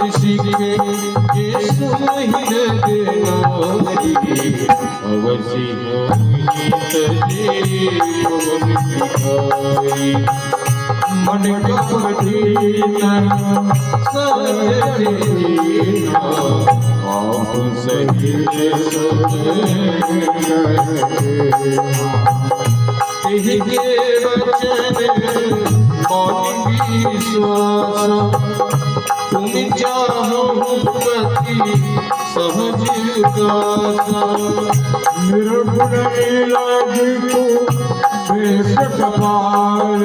ऋषि के सुमहिर देनारी अवसी मन कपटीन सजरीना आप सहित के वचन मौन विश्वास तुम चाहो पति सहज दासा निर्गुण लागी को वेश कपाल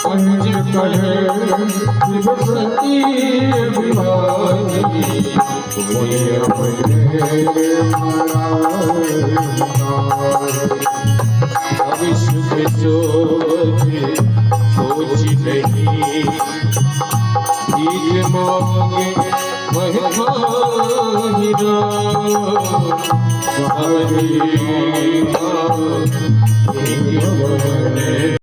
पंच कहे दिवसती विभागी विश्व सोच नहीं भीख मांगे महिमा